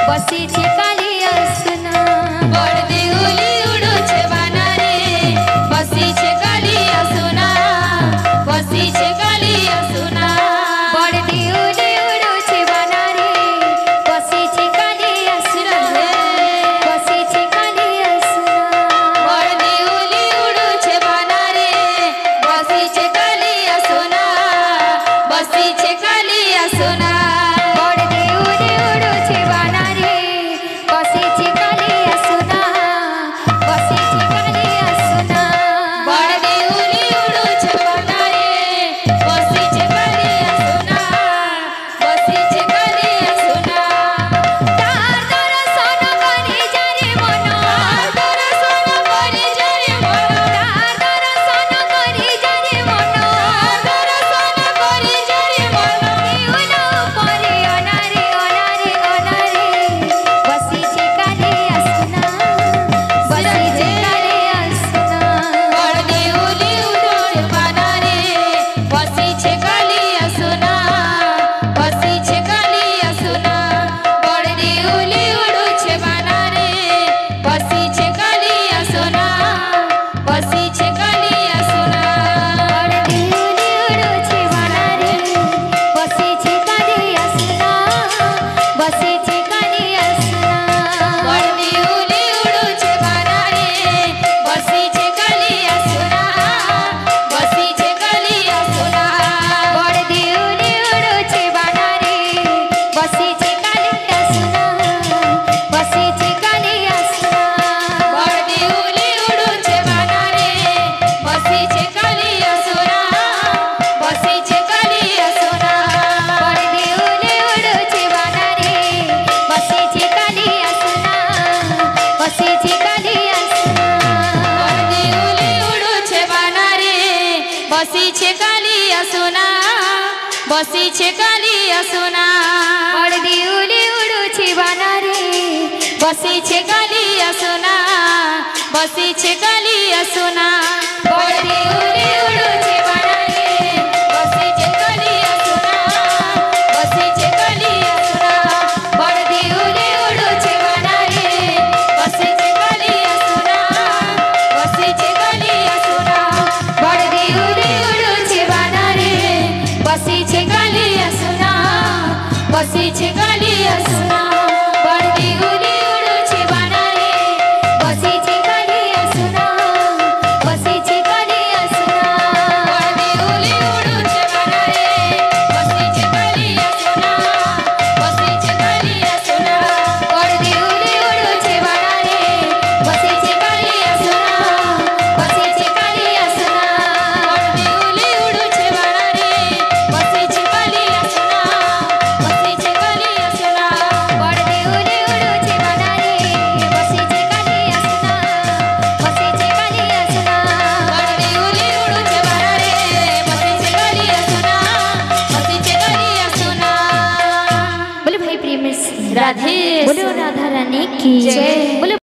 बसी छे काली असना बड़ देउली उड़ो छे बाना रे बसी छे काली असना बसी छे काली असना बड़ देउली उड़ो छे बाना रे बसी छे काली असना बसी छे काली असना बड़ देउली उड़ो छे बाना रे बसी छे काली असना बसी छे काली असना बड़ देउली उड़ो छे बाना रे बसी छे काली असना बसी छे काली असना बड़ देउली उड़ो छे बाना रे बसी छे काली असना बसी छे काली असना तार दर्शन करी जारे मन दर्शन करी जारे मन तार दर्शन करी जारे मन दर्शन करी जारे मन देउलो परे अनारे अनारे अनारे बसी छे काली असना बसी छे काली असना बड़ देउली उड़ो छे बाना रे बसी छे काली असना बसी छे काली असना बड़ देउली उड़ो छे बाना रे बसी छे काली असना बसी छे काली असना बड़ देउली उड़ो छे बाना रे बसी छे काली असना बसी छे काली असना बड़ देउली उड़ो छे बाना रे बसी छे काली असना बसी छे काली असना बड़ देउली उड़ो छे बाना रे बसी छे काली असना बसी छे काली असना बड़ देउली उड़ो छे बाना रे बसी छे काली असना बसी छे काली असना बड़ देउली उड़ो छे बाना रे बसी छे काली असना बसी छे काली असना बड़ देउली उड़ो छे बाना रे बसी छे काली असना बसी छे काली असना बड़ देउली उड़ो छे बाना रे बसी छे काली असना बसी छे काली असना बड़ देउली उड़ो छे बाना रे बसी छे काली असना बसी छे काली असना बड़ देउली उड़ो छे बाना रे बसी छे काली असना बसी छे काली असना बड़ देउली उड़ो छे बाना रे बसी छे काली असना बसी छे काली असना बड़ देउली उड़ो छे बाना रे बसी छे काली असना बसी छे काली असना बड़ देउली उड़ो छे बाना रे बसी छे काली असना बसी छे काली असना बड़ देउली उड़ो छे बाना रे बसी छे काली असना बसी छे काली असना बड़ देउली उड़ो छे बाना रे बसी छे काली असना बसी छे काली असना बड़ देउली उड़ो छे बाना रे बसी छे काली असना बसी छे काली असना बड़ देउली उड़ो छे बाना रे बसी छे काली असना बसी छे काली असना बोलो भाई प्रेम से राधे बोलो राधा रानी की जय। बोलो